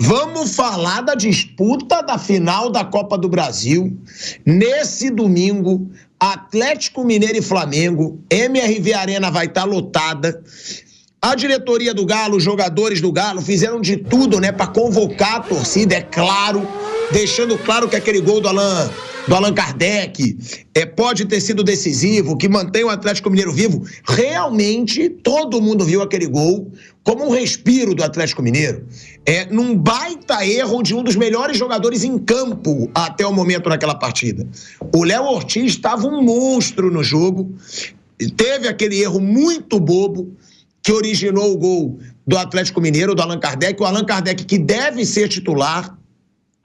Vamos falar da disputa da final da Copa do Brasil. Nesse domingo, Atlético Mineiro e Flamengo. MRV Arena vai estar lotada. A diretoria do Galo, os jogadores do Galo fizeram de tudo, né, para convocar a torcida, é claro, deixando claro que aquele gol do Allan Kardec pode ter sido decisivo, que mantém o Atlético Mineiro vivo. Realmente, todo mundo viu aquele gol como um respiro do Atlético Mineiro. Num baita erro de um dos melhores jogadores em campo até o momento naquela partida. O Léo Ortiz estava um monstro no jogo, teve aquele erro muito bobo que originou o gol do Atlético Mineiro, do Allan Kardec. O Allan Kardec que deve ser titular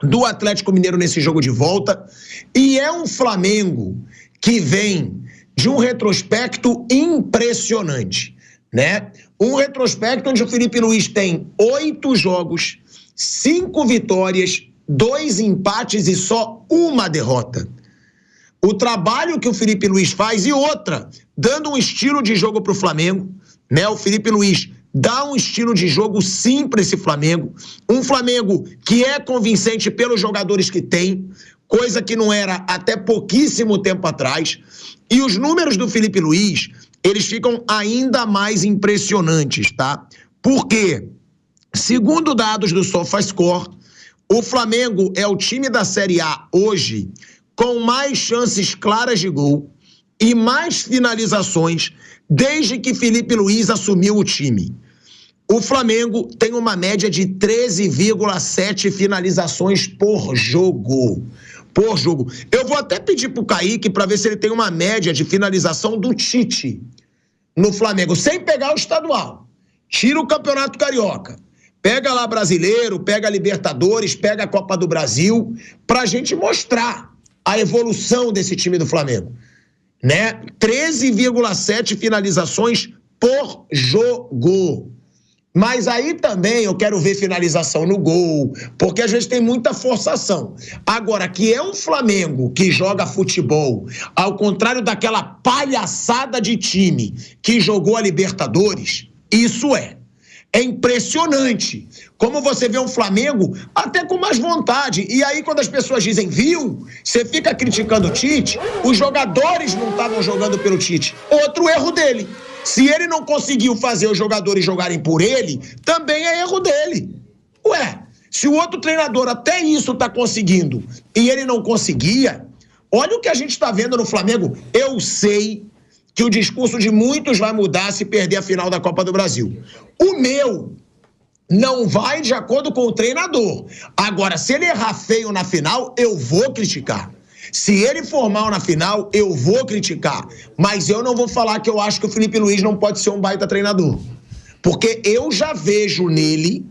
do Atlético Mineiro nesse jogo de volta. E é um Flamengo que vem de um retrospecto impressionante, né? Um retrospecto onde o Felipe Luiz tem 8 jogos, 5 vitórias, 2 empates e só uma derrota. O trabalho que o Felipe Luiz faz e outra, dando um estilo de jogo para o Flamengo, né? O Felipe Luiz dá um estilo de jogo sim para esse Flamengo, um Flamengo que é convincente pelos jogadores que tem, coisa que não era até pouquíssimo tempo atrás, e os números do Felipe Luiz, eles ficam ainda mais impressionantes, tá? Porque, segundo dados do SofaScore, o Flamengo é o time da Série A hoje com mais chances claras de gol e mais finalizações desde que Felipe Luiz assumiu o time. O Flamengo tem uma média de 13,7 finalizações por jogo. Por jogo. Eu vou até pedir pro Kaique para ver se ele tem uma média de finalização do Tite no Flamengo, sem pegar o estadual. Tira o Campeonato Carioca. Pega lá Brasileiro, pega Libertadores, pega a Copa do Brasil, pra gente mostrar a evolução desse time do Flamengo, né? 13,7 finalizações por jogo. Mas aí também eu quero ver finalização no gol, porque às vezes tem muita forçação. Agora, que é um Flamengo que joga futebol, ao contrário daquela palhaçada de time que jogou a Libertadores, isso é impressionante. Como você vê um Flamengo até com mais vontade. E aí quando as pessoas dizem, viu, você fica criticando o Tite, os jogadores não estavam jogando pelo Tite. Outro erro dele. Se ele não conseguiu fazer os jogadores jogarem por ele, também é erro dele. Ué, se o outro treinador até isso tá conseguindo e ele não conseguia, olha o que a gente tá vendo no Flamengo. Eu sei que o discurso de muitos vai mudar se perder a final da Copa do Brasil. O meu não vai de acordo com o treinador. Agora, se ele errar feio na final, eu vou criticar. Se ele for mal na final, eu vou criticar. Mas eu não vou falar que eu acho que o Felipe Luiz não pode ser um baita treinador. Porque eu já vejo nele,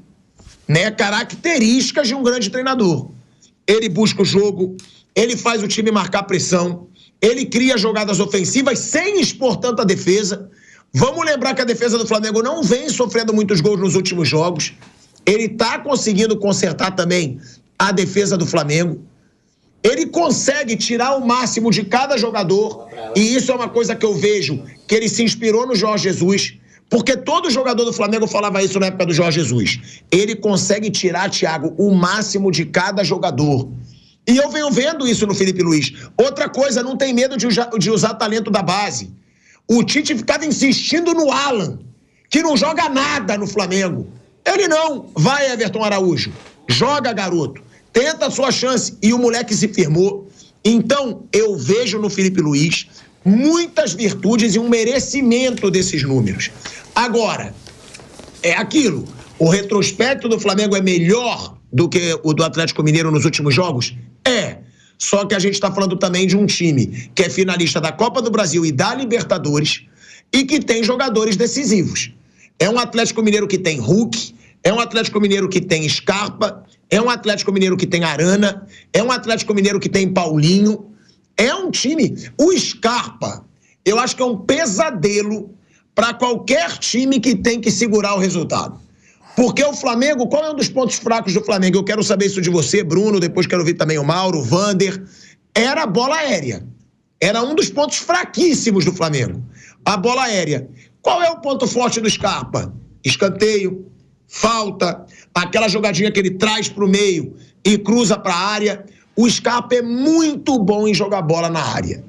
né, características de um grande treinador. Ele busca o jogo, ele faz o time marcar pressão, ele cria jogadas ofensivas sem expor tanta defesa. Vamos lembrar que a defesa do Flamengo não vem sofrendo muitos gols nos últimos jogos. Ele tá conseguindo consertar também a defesa do Flamengo. Ele consegue tirar o máximo de cada jogador, e isso é uma coisa que eu vejo, que ele se inspirou no Jorge Jesus, porque todo jogador do Flamengo falava isso na época do Jorge Jesus. Ele consegue tirar, Thiago, o máximo de cada jogador. E eu venho vendo isso no Felipe Luiz. Outra coisa, não tem medo de usar talento da base. O Tite ficava insistindo no Alan, que não joga nada no Flamengo. Ele não. Vai, Everton Araújo. Joga, garoto. Tenta a sua chance. E o moleque se firmou. Então, eu vejo no Felipe Luiz muitas virtudes e um merecimento desses números. Agora, é aquilo. O retrospecto do Flamengo é melhor do que o do Atlético Mineiro nos últimos jogos? É. Só que a gente está falando também de um time que é finalista da Copa do Brasil e da Libertadores e que tem jogadores decisivos. É um Atlético Mineiro que tem Hulk, é um Atlético Mineiro que tem Scarpa, é um Atlético Mineiro que tem Arana, é um Atlético Mineiro que tem Paulinho. É um time... O Scarpa, eu acho que é um pesadelo para qualquer time que tem que segurar o resultado. Porque o Flamengo, qual é um dos pontos fracos do Flamengo? Eu quero saber isso de você, Bruno, depois quero ouvir também o Mauro, o Vander. Era a bola aérea. Era um dos pontos fraquíssimos do Flamengo. A bola aérea. Qual é o ponto forte do Scarpa? Escanteio, falta. aquela jogadinha que ele traz para o meio e cruza para a área. O Scarpa é muito bom em jogar bola na área.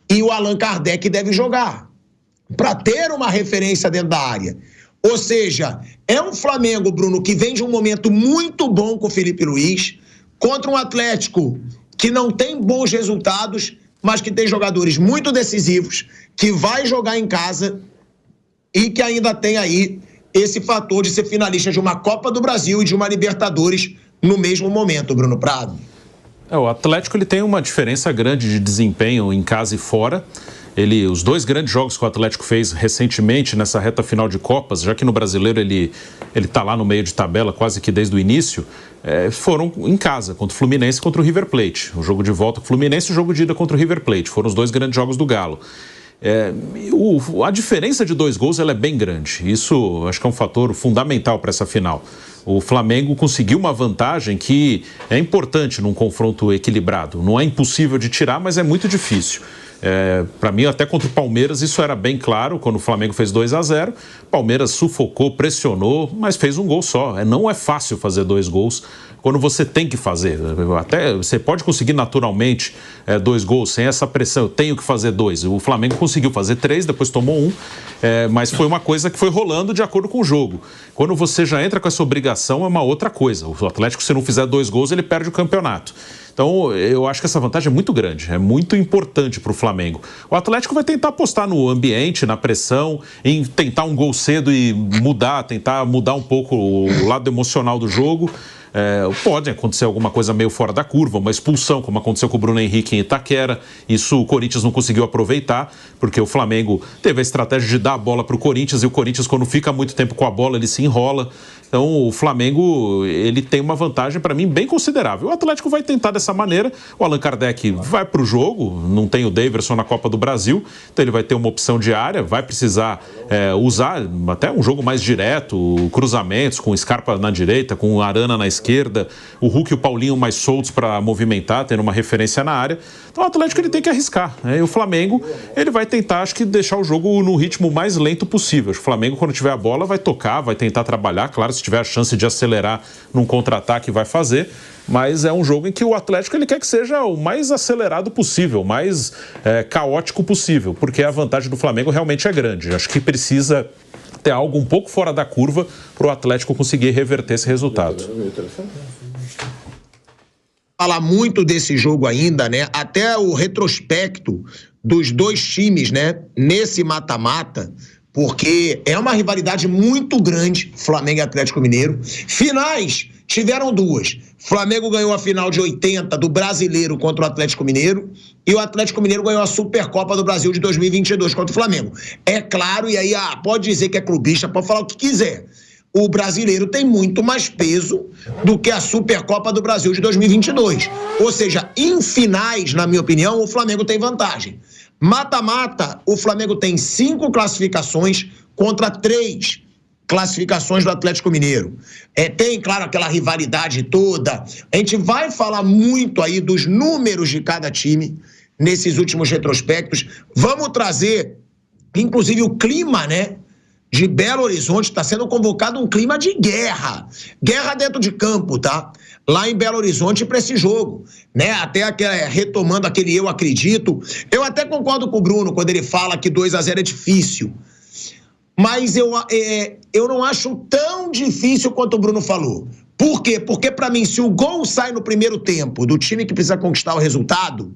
E o Allan Kardec deve jogar para ter uma referência dentro da área. Ou seja, é um Flamengo, Bruno, que vem de um momento muito bom com o Felipe Luiz, contra um Atlético que não tem bons resultados, mas que tem jogadores muito decisivos, que vai jogar em casa e que ainda tem aí esse fator de ser finalista de uma Copa do Brasil e de uma Libertadores no mesmo momento, Bruno Prado. O Atlético ele tem uma diferença grande de desempenho em casa e fora. Os dois grandes jogos que o Atlético fez recentemente nessa reta final de Copas, já que no Brasileiro ele está lá no meio de tabela quase que desde o início, foram em casa, contra o Fluminense e contra o River Plate. O jogo de volta com o Fluminense e o jogo de ida contra o River Plate. Foram os dois grandes jogos do Galo. A diferença de 2 gols ela é bem grande. Isso acho que é um fator fundamental para essa final. O Flamengo conseguiu uma vantagem que é importante num confronto equilibrado. Não é impossível de tirar, mas é muito difícil. Para mim, até contra o Palmeiras, isso era bem claro, quando o Flamengo fez 2-0. Palmeiras sufocou, pressionou, mas fez um gol só. Não é fácil fazer 2 gols quando você tem que fazer. Até você pode conseguir naturalmente 2 gols sem essa pressão. Eu tenho que fazer 2. O Flamengo conseguiu fazer 3, depois tomou 1, mas foi uma coisa que foi rolando de acordo com o jogo. Quando você já entra com essa obrigação, é uma outra coisa. O Atlético, se não fizer 2 gols, ele perde o campeonato. Então, eu acho que essa vantagem é muito grande, é muito importante para o Flamengo. O Atlético vai tentar apostar no ambiente, na pressão, em tentar um gol cedo e tentar mudar um pouco o lado emocional do jogo. Pode acontecer alguma coisa meio fora da curva, uma expulsão, como aconteceu com o Bruno Henrique em Itaquera. Isso o Corinthians não conseguiu aproveitar, porque o Flamengo teve a estratégia de dar a bola para o Corinthians, e o Corinthians, quando fica muito tempo com a bola, ele se enrola. Então, o Flamengo, ele tem uma vantagem, para mim, bem considerável. O Atlético vai tentar dessa maneira. O Allan Kardec vai para o jogo, não tem o Daverson na Copa do Brasil, então ele vai ter uma opção de área, vai precisar usar até um jogo mais direto, cruzamentos com o Scarpa na direita, com o Arana na esquerda, o Hulk e o Paulinho mais soltos para movimentar, tendo uma referência na área. Então, o Atlético ele tem que arriscar, E o Flamengo, ele vai tentar, acho que, deixar o jogo no ritmo mais lento possível. O Flamengo, quando tiver a bola, vai tocar, vai tentar trabalhar, claro, se tiver a chance de acelerar num contra-ataque, vai fazer, mas é um jogo em que o Atlético ele quer que seja o mais acelerado possível, o mais caótico possível, porque a vantagem do Flamengo realmente é grande. Acho que precisa ter algo um pouco fora da curva para o Atlético conseguir reverter esse resultado. Falar muito desse jogo ainda, Até o retrospecto dos dois times, Nesse mata-mata, porque é uma rivalidade muito grande, Flamengo e Atlético Mineiro. Finais tiveram 2. Flamengo ganhou a final de 80 do Brasileiro contra o Atlético Mineiro e o Atlético Mineiro ganhou a Supercopa do Brasil de 2022 contra o Flamengo. É claro, e aí pode dizer que é clubista, pode falar o que quiser. O brasileiro tem muito mais peso do que a Supercopa do Brasil de 2022. Ou seja, em finais, na minha opinião, o Flamengo tem vantagem. Mata-mata, o Flamengo tem 5 classificações contra 3 classificações do Atlético Mineiro. Tem, claro, aquela rivalidade toda. A gente vai falar muito aí dos números de cada time nesses últimos retrospectos. Vamos trazer, inclusive, o clima, de Belo Horizonte. Está sendo convocado um clima de guerra. Guerra dentro de campo, tá? Lá em Belo Horizonte para esse jogo, Até retomando aquele eu acredito. Eu até concordo com o Bruno quando ele fala que 2-0 é difícil. Mas eu não acho tão difícil quanto o Bruno falou. Por quê? Porque, para mim, se o gol sai no primeiro tempo do time que precisa conquistar o resultado,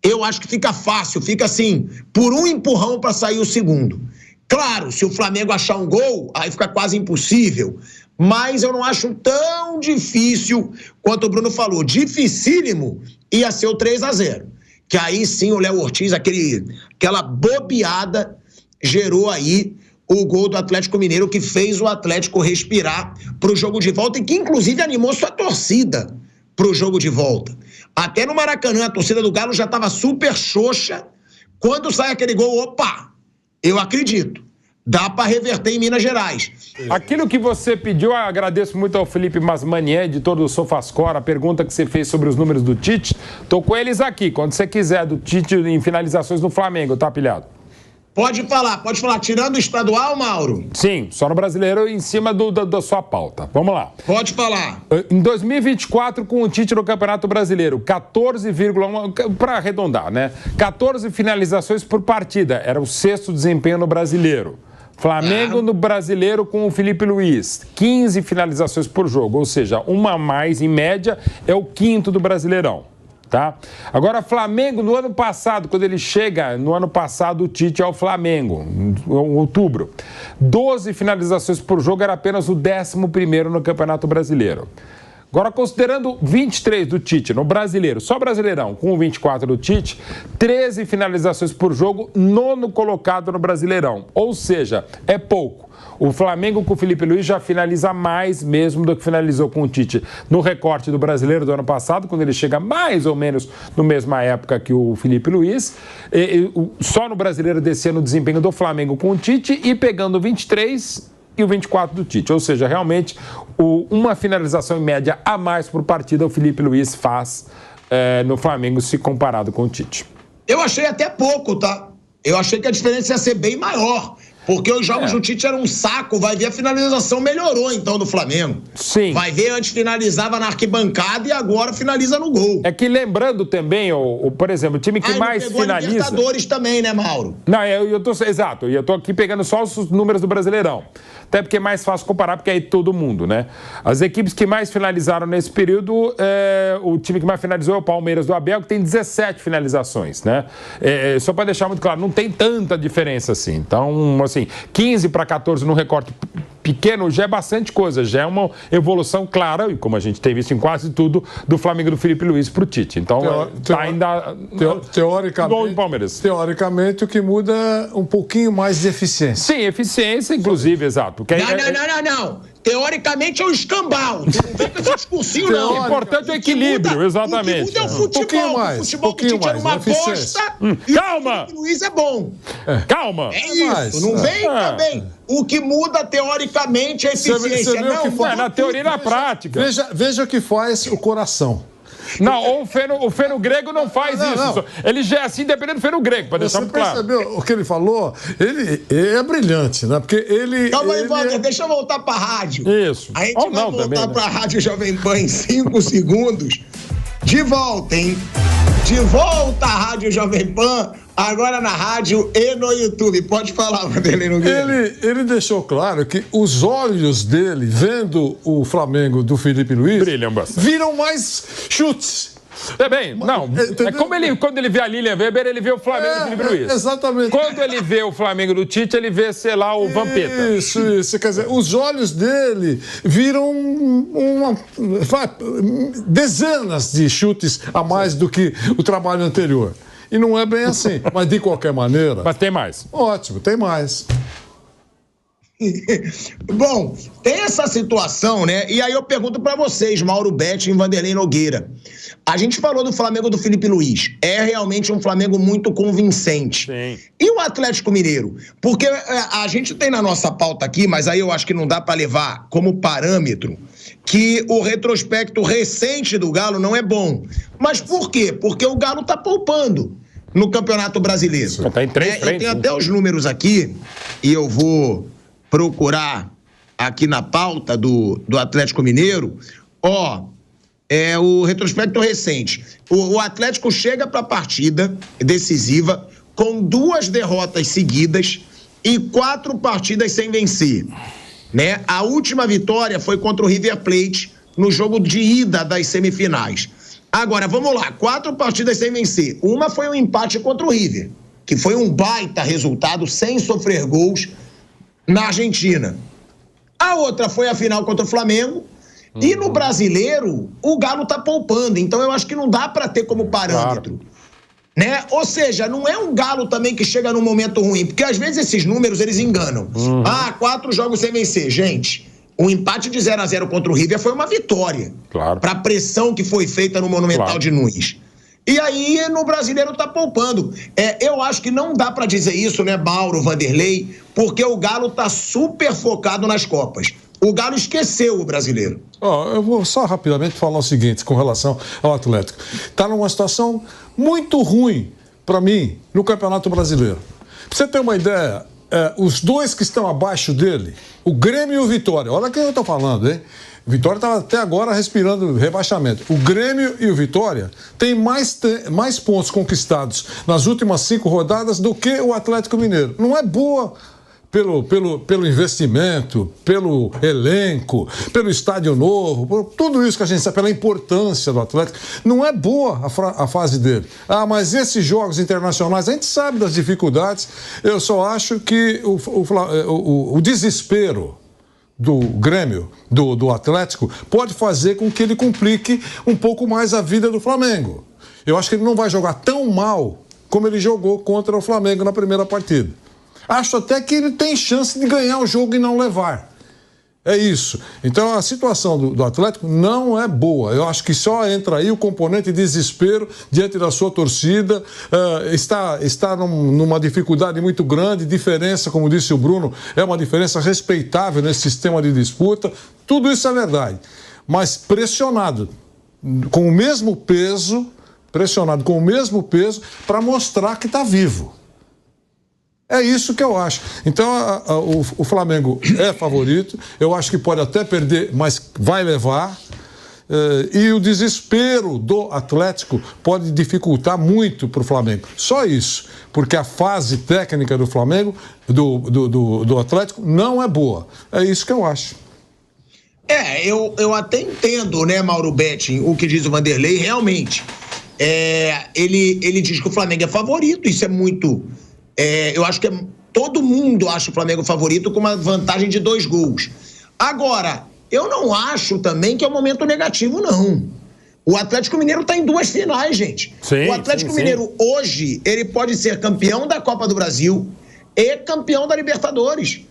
eu acho que fica fácil, fica assim, por um empurrão para sair o segundo. Claro, se o Flamengo achar um gol, aí fica quase impossível. Mas eu não acho tão difícil quanto o Bruno falou. Dificílimo ia ser o 3-0. Que aí sim o Léo Ortiz, aquela bobeada, gerou aí o gol do Atlético Mineiro, que fez o Atlético respirar para o jogo de volta e que inclusive animou sua torcida para o jogo de volta. Até no Maracanã, a torcida do Galo já estava super xoxa. Quando sai aquele gol, opa, eu acredito. Dá para reverter em Minas Gerais. Aquilo que você pediu, eu agradeço muito ao Felipe Masmanier, editor do Sofascore, a pergunta que você fez sobre os números do Tite. Tô com eles aqui, quando você quiser, do Tite em finalizações no Flamengo, tá, Pilhado? Pode falar. Tirando o estadual, Mauro? Sim, só no Brasileiro em cima da sua pauta. Vamos lá. Pode falar. Em 2024, com o Tite no Campeonato Brasileiro, 14,1, para arredondar, né? 14 finalizações por partida. Era o 6º desempenho no Brasileiro. Flamengo no Brasileiro com o Felipe Luiz, 15 finalizações por jogo, ou seja, uma a mais em média, é o 5º do Brasileirão, tá? Agora, Flamengo, no ano passado, quando ele chega, no ano passado o Tite é o Flamengo, em outubro, 12 finalizações por jogo, era apenas o 11º no Campeonato Brasileiro. Agora, considerando 23 do Tite no Brasileiro, só Brasileirão, com 24 do Tite, 13 finalizações por jogo, 9º colocado no Brasileirão. Ou seja, é pouco. O Flamengo com o Felipe Luiz já finaliza mais mesmo do que finalizou com o Tite no recorte do Brasileiro do ano passado, quando ele chega mais ou menos na mesma época que o Felipe Luiz. Só no Brasileiro desse ano o desempenho do Flamengo com o Tite e pegando 23 e o 24 do Tite. Ou seja, realmente, uma finalização em média a mais por partida o Felipe Luiz faz no Flamengo se comparado com o Tite. Eu achei até pouco, tá? Eu achei que a diferença ia ser bem maior. Porque os jogos do Tite eram um saco, vai ver a finalização melhorou então do Flamengo. Sim. Vai ver, antes finalizava na arquibancada e agora finaliza no gol. É que lembrando também, por exemplo, o time que mais finaliza... Libertadores também, né, Mauro? Não, exato, eu tô aqui pegando só os números do Brasileirão. Até porque é mais fácil comparar, porque aí todo mundo, né? As equipes que mais finalizaram nesse período, o time que mais finalizou é o Palmeiras do Abel, que tem 17 finalizações, né? Só para deixar muito claro, não tem tanta diferença assim. Então, assim, 15 para 14 no recorte pequeno já é bastante coisa, já é uma evolução clara, e como a gente tem visto em quase tudo, do Flamengo do Felipe Luiz para o Tite. Então, ainda... Teoricamente, o que muda é um pouquinho mais de eficiência. Sim, eficiência, inclusive, exato. Porque Não. Teoricamente é o escambau. Não vem com esse discursinho, não. O importante é o equilíbrio, exatamente. O que muda é o futebol. O futebol do Tite era uma bosta e calma. O Felipe Luiz é bom. Calma. É isso, não vem também. O que muda, teoricamente, é a eficiência. Na teoria e na prática. Veja o que faz o coração. Não, o feno grego não faz isso. Não. Ele já é assim, dependendo do feno grego, para deixar muito claro. Você percebeu o que ele falou? Ele é brilhante, né? Porque ele... Calma aí, Wander, deixa eu voltar para a rádio. Isso. A gente vai voltar para a Rádio Jovem Pan em 5 segundos. De volta, hein? De volta à Rádio Jovem Pan, agora na rádio e no YouTube. Pode falar, Vanderlei Nogueira. Ele deixou claro que os olhos dele, vendo o Flamengo do Felipe Luiz, brilham bastante. Viram mais chutes. Quando ele vê a Lilian Weber, ele vê o Flamengo do Felipe Luiz. Exatamente. Quando ele vê o Flamengo do Tite, ele vê, sei lá, o Vampeta. Isso. Quer dizer, os olhos dele viram dezenas de chutes a mais do que o trabalho anterior. E não é bem assim. Mas, de qualquer maneira... Mas tem mais. Ótimo, tem mais. Bom, tem essa situação, né? E aí eu pergunto pra vocês, Mauro Betti e Vanderlei Nogueira. A gente falou do Flamengo do Felipe Luiz. É realmente um Flamengo muito convincente. Sim. E o Atlético Mineiro? Porque a gente tem na nossa pauta aqui, mas aí eu acho que não dá pra levar como parâmetro, que o retrospecto recente do Galo não é bom. Mas por quê? Porque o Galo tá poupando no Campeonato Brasileiro. Tá em 3 frentes. Eu tenho até os números aqui e eu vou procurar aqui na pauta do Atlético Mineiro. O retrospecto recente. O Atlético chega para a partida decisiva com 2 derrotas seguidas e 4 partidas sem vencer, né? A última vitória foi contra o River Plate no jogo de ida das semifinais. Agora, vamos lá, 4 partidas sem vencer. Uma foi um empate contra o River, que foi um baita resultado, sem sofrer gols, na Argentina. A outra foi a final contra o Flamengo. E no Brasileiro, o Galo tá poupando. Então eu acho que não dá para ter como parâmetro. Claro. Né? Ou seja, não é um Galo também que chega num momento ruim. Porque às vezes esses números, eles enganam. 4 jogos sem vencer. Gente, o empate de 0-0 contra o River foi uma vitória. Claro. Pra pressão que foi feita no Monumental de Nunes. E aí, no Brasileiro, tá poupando. Eu acho que não dá pra dizer isso, né, Mauro, Vanderlei, porque o Galo tá super focado nas Copas. O Galo esqueceu o Brasileiro. Eu vou só rapidamente falar o seguinte com relação ao Atlético. Tá numa situação muito ruim, para mim, no Campeonato Brasileiro. Pra você ter uma ideia, os dois que estão abaixo dele, o Grêmio e o Vitória, olha quem eu tô falando, hein? O Vitória estava até agora respirando rebaixamento. O Grêmio e o Vitória têm mais pontos conquistados nas últimas 5 rodadas do que o Atlético Mineiro. Não é boa pelo investimento, pelo elenco, pelo estádio novo, por tudo isso que a gente sabe, pela importância do Atlético. Não é boa a fase dele. Mas esses jogos internacionais, a gente sabe das dificuldades. Eu só acho que o desespero do Grêmio, do Atlético, pode fazer com que ele complique um pouco mais a vida do Flamengo. Eu acho que ele não vai jogar tão mal como ele jogou contra o Flamengo na primeira partida. Acho até que ele tem chance de ganhar o jogo e não levar. É isso. Então a situação do Atlético não é boa. Eu acho que só entra aí o componente desespero diante da sua torcida. Está numa dificuldade muito grande. Diferença, como disse o Bruno, é uma diferença respeitável nesse sistema de disputa. Tudo isso é verdade. Mas pressionado com o mesmo peso para mostrar que está vivo. É isso que eu acho. Então, o Flamengo é favorito. Eu acho que pode até perder, mas vai levar. E o desespero do Atlético pode dificultar muito para o Flamengo. Só isso. Porque a fase técnica do Flamengo, do Atlético, não é boa. É isso que eu acho. Eu até entendo, né, Mauro Betting, o que diz o Vanderlei. Realmente, ele diz que o Flamengo é favorito. Isso é muito... eu acho que todo mundo acha o Flamengo favorito com uma vantagem de 2 gols. Agora, eu não acho também que é um momento negativo, não. O Atlético Mineiro está em 2 finais, gente. Sim, o Atlético Mineiro, hoje, ele pode ser campeão da Copa do Brasil e campeão da Libertadores.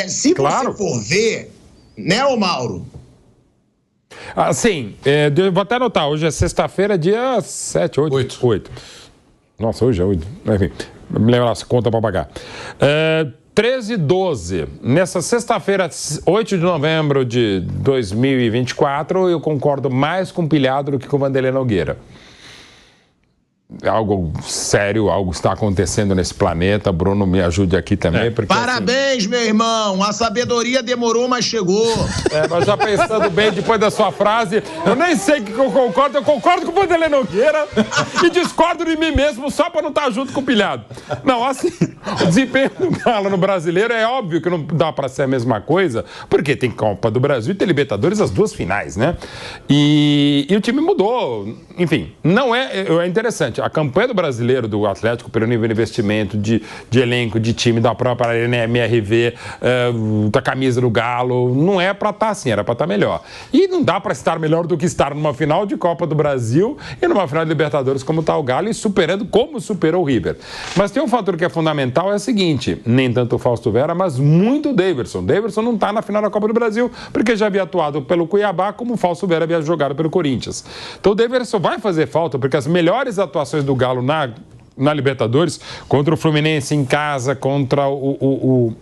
Se você for ver, né, ô Mauro? Sim, vou até anotar. Hoje é sexta-feira, dia 7, 8. Nossa, hoje é 8. Enfim... Me lembra essa conta para pagar. 13/12. Nessa sexta-feira, 8 de novembro de 2024, eu concordo mais com o Pilhado do que com o Vanderlei Nogueira. Algo sério, algo está acontecendo nesse planeta. Bruno, me ajude aqui também. Porque, parabéns, assim... meu irmão. A sabedoria demorou, mas chegou. Mas já pensando bem, depois da sua frase, eu nem sei o que eu concordo. Eu concordo com o Vanderlei Nogueira e discordo de mim mesmo só para não estar junto com o Pilhado. Não, assim, o desempenho do Galo no Brasileiro é óbvio que não dá para ser a mesma coisa, porque tem Copa do Brasil e tem Libertadores, as 2 finais, né? E o time mudou. Enfim, não é interessante. A campanha do Brasileiro, do Atlético, pelo nível de investimento, de elenco, de time, da própria Arena MRV, da camisa do Galo, não é para estar assim, era para estar melhor. E não dá para estar melhor do que estar numa final de Copa do Brasil e numa final de Libertadores como está o Galo e superando como superou o River. Mas tem um fator que é fundamental, é o seguinte, nem tanto o Fausto Vera, mas muito o Daverson. O Daverson não está na final da Copa do Brasil, porque já havia atuado pelo Cuiabá, como o Fausto Vera havia jogado pelo Corinthians. Então o Daverson vai fazer falta, porque as melhores atuações do Galo na Libertadores, contra o Fluminense em casa, contra o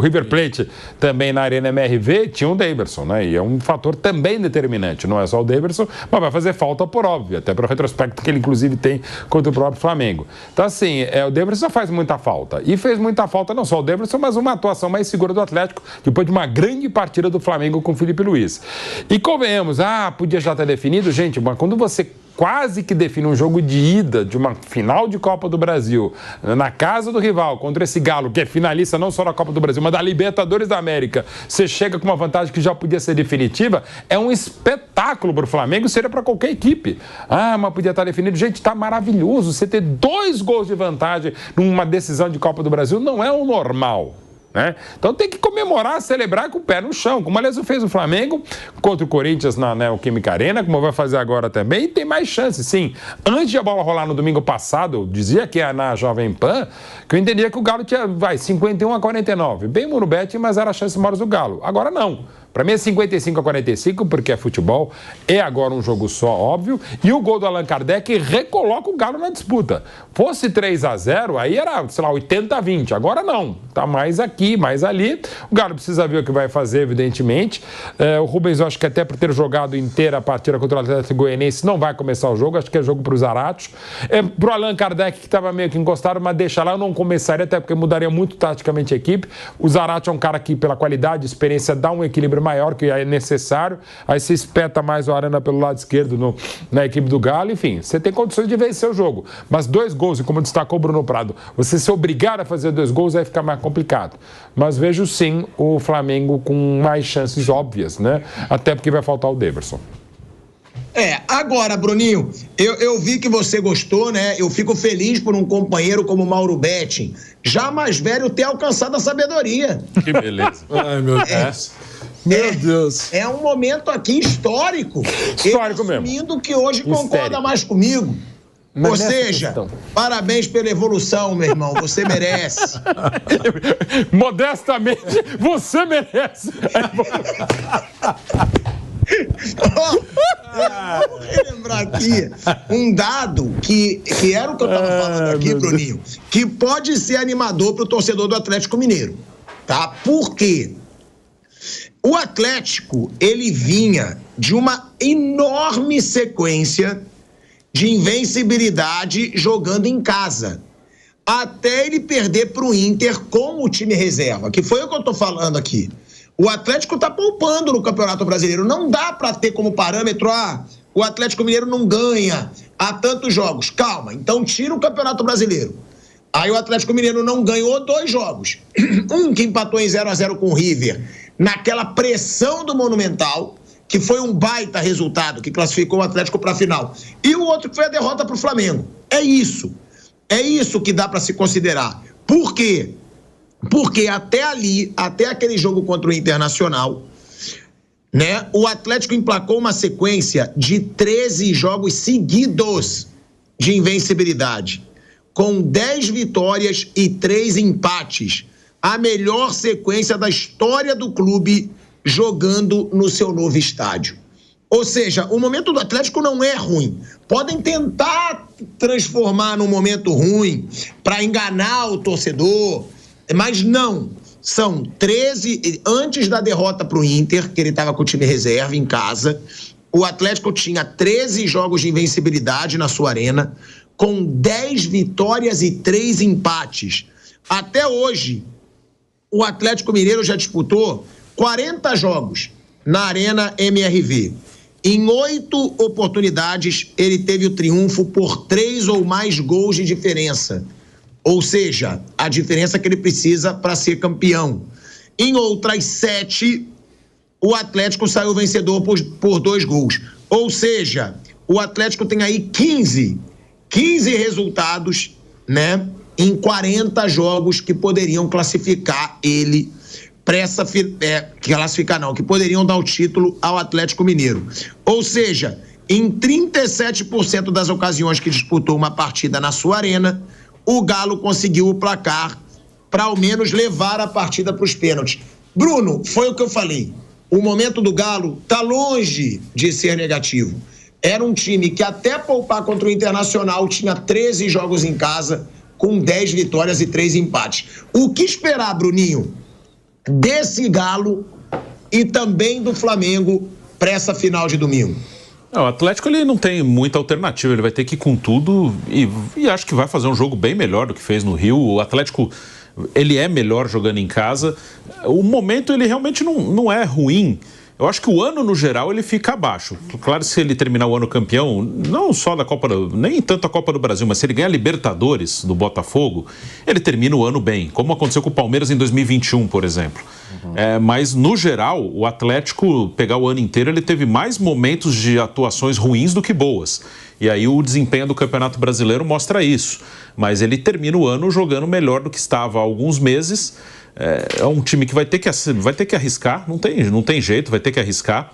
River Plate também na Arena MRV, tinha o Daverson, né? E é um fator também determinante, não é só o Daverson, mas vai fazer falta por óbvio, até pelo retrospecto que ele inclusive tem contra o próprio Flamengo. Então assim, o Daverson faz muita falta, e fez muita falta não só o Daverson, mas uma atuação mais segura do Atlético, depois de uma grande partida do Flamengo com o Felipe Luiz. E convenhamos, podia já ter definido, gente, mas quando você quase que define um jogo de ida de uma final de Copa do Brasil na casa do rival contra esse Galo, que é finalista não só da Copa do Brasil, mas da Libertadores da América, você chega com uma vantagem que já podia ser definitiva, é um espetáculo para o Flamengo, seria para qualquer equipe. Mas podia estar definido. Gente, está maravilhoso. Você ter 2 gols de vantagem numa decisão de Copa do Brasil não é o normal. Né? Então tem que comemorar, celebrar com o pé no chão, como aliás fez o Flamengo contra o Corinthians na Neoquímica Arena, como vai fazer agora também, e tem mais chance, sim. Antes de a bola rolar no domingo passado, eu dizia que na Jovem Pan, que eu entendia que o Galo tinha 51-49, bem Morumbi, mas era a chance maior do Galo. Agora não. Para mim é 55-45, porque é futebol, é agora um jogo só, óbvio, e o gol do Allan Kardec recoloca o Galo na disputa. Fosse 3-0, aí era, sei lá, 80-20, agora não, tá mais aqui, mais ali, o Galo precisa ver o que vai fazer, evidentemente. O Rubens, eu acho que até por ter jogado inteira a partida contra o Atlético Goianiense, não vai começar o jogo, acho que é jogo para os Zaratos. Pro Allan Kardec, que estava meio que encostado, mas deixa lá, eu não começaria, até porque mudaria muito taticamente a equipe. O Zaratos é um cara que, pela qualidade, experiência, dá um equilíbrio maior, que é necessário. Aí você espeta mais o Arana pelo lado esquerdo na equipe do Galo. Enfim, você tem condições de vencer o jogo. Mas 2 gols, e como destacou o Bruno Prado, você se obrigar a fazer 2 gols aí fica mais complicado. Mas vejo sim o Flamengo com mais chances óbvias, né? Até porque vai faltar o Daverson. Agora, Bruninho, eu vi que você gostou, né? Eu fico feliz por um companheiro como Mauro Betting, já mais velho, ter alcançado a sabedoria. Que beleza. Ai, meu Deus. Meu Deus. É um momento aqui histórico. Histórico mesmo. Assumindo que hoje concorda Histérico. mais comigo. Mas ou seja, parabéns pela evolução, meu irmão. Você merece. Modestamente, você merece. Vamos relembrar aqui um dado que era o que eu estava falando aqui, Bruninho, que pode ser animador para o torcedor do Atlético Mineiro, tá? Por quê? O Atlético, ele vinha de uma enorme sequência de invencibilidade jogando em casa, até ele perder para o Inter com o time reserva, que foi o que eu estou falando aqui. O Atlético está poupando no Campeonato Brasileiro. Não dá para ter como parâmetro, o Atlético Mineiro não ganha há tantos jogos. Calma, então tira o Campeonato Brasileiro. Aí o Atlético Mineiro não ganhou 2 jogos. Um que empatou em 0-0 com o River, naquela pressão do Monumental, que foi um baita resultado, que classificou o Atlético para a final. E o outro que foi a derrota para o Flamengo. É isso que dá para se considerar. Por quê? Porque até ali, até aquele jogo contra o Internacional, né, o Atlético emplacou uma sequência de 13 jogos seguidos de invencibilidade, com 10 vitórias e 3 empates. A melhor sequência da história do clube jogando no seu novo estádio. Ou seja, o momento do Atlético não é ruim. Podem tentar transformar num momento ruim para enganar o torcedor, mas não. São 13, antes da derrota para o Inter, que ele estava com o time reserva em casa, o Atlético tinha 13 jogos de invencibilidade na sua arena, com 10 vitórias e 3 empates. Até hoje, o Atlético Mineiro já disputou 40 jogos na Arena MRV. Em 8 oportunidades, ele teve o triunfo por 3 ou mais gols de diferença. Ou seja, a diferença que ele precisa para ser campeão. Em outras 7, o Atlético saiu vencedor por 2 gols. Ou seja, o Atlético tem aí 15 resultados, né, em 40 jogos que poderiam classificar ele para essa... que poderiam dar o título ao Atlético Mineiro. Ou seja, em 37% das ocasiões que disputou uma partida na sua arena, o Galo conseguiu o placar para ao menos levar a partida para os pênaltis. Bruno, foi o que eu falei. O momento do Galo está longe de ser negativo. Era um time que até poupar contra o Internacional tinha 13 jogos em casa, com 10 vitórias e 3 empates. O que esperar, Bruninho, desse Galo e também do Flamengo para essa final de domingo? O Atlético ele não tem muita alternativa, ele vai ter que ir com tudo e acho que vai fazer um jogo bem melhor do que fez no Rio. O Atlético, ele é melhor jogando em casa. O momento ele realmente não é ruim. Eu acho que o ano, no geral, ele fica abaixo. Claro, se ele terminar o ano campeão, não só da Copa nem tanto a Copa do Brasil, mas se ele ganhar a Libertadores do Botafogo, ele termina o ano bem, como aconteceu com o Palmeiras em 2021, por exemplo. Mas, no geral, o Atlético, pegar o ano inteiro, ele teve mais momentos de atuações ruins do que boas. E aí o desempenho do Campeonato Brasileiro mostra isso. Mas ele termina o ano jogando melhor do que estava há alguns meses. É um time que vai ter que arriscar, não tem jeito, vai ter que arriscar.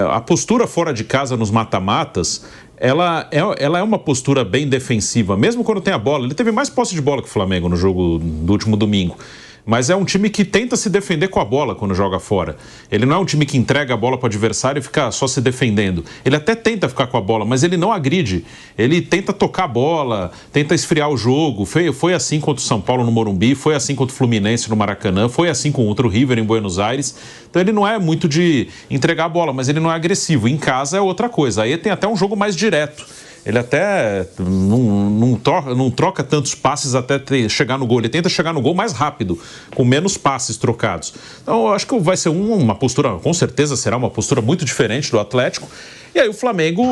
A postura fora de casa nos mata-matas, ela é uma postura bem defensiva, mesmo quando tem a bola. Ele teve mais posse de bola que o Flamengo no jogo do último domingo. mas é um time que tenta se defender com a bola quando joga fora. Ele não é um time que entrega a bola para o adversário e fica só se defendendo. Ele até tenta ficar com a bola, mas ele não agride. Ele tenta tocar a bola, tenta esfriar o jogo. Foi assim contra o São Paulo no Morumbi, foi assim contra o Fluminense no Maracanã, foi assim contra o River em Buenos Aires. Então ele não é muito de entregar a bola, mas ele não é agressivo. Em casa é outra coisa. Aí tem até um jogo mais direto. Ele até não troca tantos passes até chegar no gol. Ele tenta chegar no gol mais rápido, com menos passes trocados. Então, eu acho que vai ser uma postura, com certeza será uma postura muito diferente do Atlético. E aí o Flamengo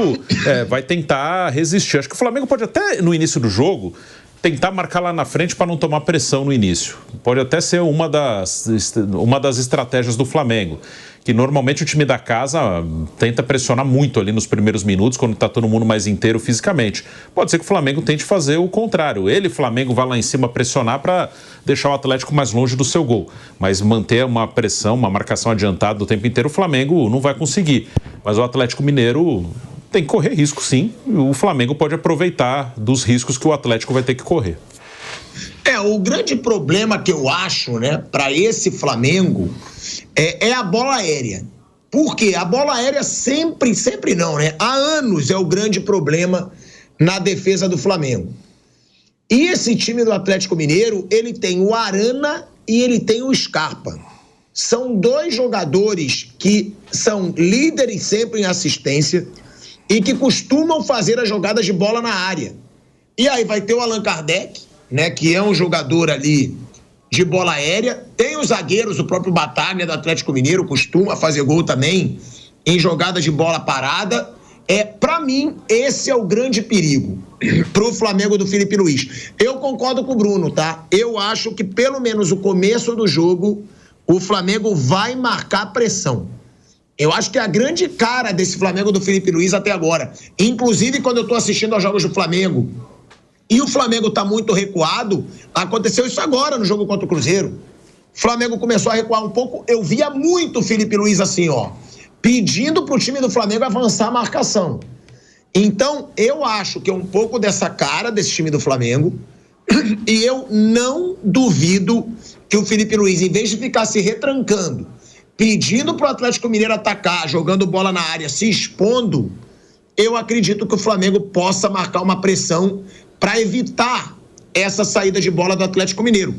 vai tentar resistir. Acho que o Flamengo pode até, no início do jogo, tentar marcar lá na frente para não tomar pressão no início. Pode até ser uma das estratégias do Flamengo, que normalmente o time da casa tenta pressionar muito ali nos primeiros minutos, quando está todo mundo mais inteiro fisicamente. Pode ser que o Flamengo tente fazer o contrário. Flamengo, vai lá em cima pressionar para deixar o Atlético mais longe do seu gol. Mas manter uma pressão, uma marcação adiantada o tempo inteiro, o Flamengo não vai conseguir. Mas o Atlético Mineiro tem que correr risco, sim. O Flamengo pode aproveitar dos riscos que o Atlético vai ter que correr. O grande problema que eu acho, né, para esse Flamengo é a bola aérea. Por quê? A bola aérea sempre não, né? Há anos é o grande problema na defesa do Flamengo. E esse time do Atlético Mineiro, ele tem o Arana e ele tem o Scarpa. São dois jogadores que são líderes sempre em assistência e que costumam fazer as jogadas de bola na área. E aí vai ter o Allan Kardec, né, que é um jogador ali de bola aérea. Tem os zagueiros, o próprio Bataglia do Atlético Mineiro costuma fazer gol também em jogadas de bola parada. Para mim, esse é o grande perigo pro Flamengo do Felipe Luiz. Eu concordo com o Bruno, tá? Eu acho que pelo menos o começo do jogo o Flamengo vai marcar pressão. Eu acho que é a grande cara desse Flamengo do Felipe Luiz até agora. Inclusive, quando eu tô assistindo aos jogos do Flamengo e o Flamengo tá muito recuado, aconteceu isso agora no jogo contra o Cruzeiro. O Flamengo começou a recuar um pouco, eu via muito o Felipe Luiz assim, pedindo pro time do Flamengo avançar a marcação. Então, eu acho que é um pouco dessa cara desse time do Flamengo, e eu não duvido que o Felipe Luiz, em vez de ficar se retrancando, pedindo pro Atlético Mineiro atacar, jogando bola na área, se expondo, eu acredito que o Flamengo possa marcar uma pressão para evitar essa saída de bola do Atlético Mineiro.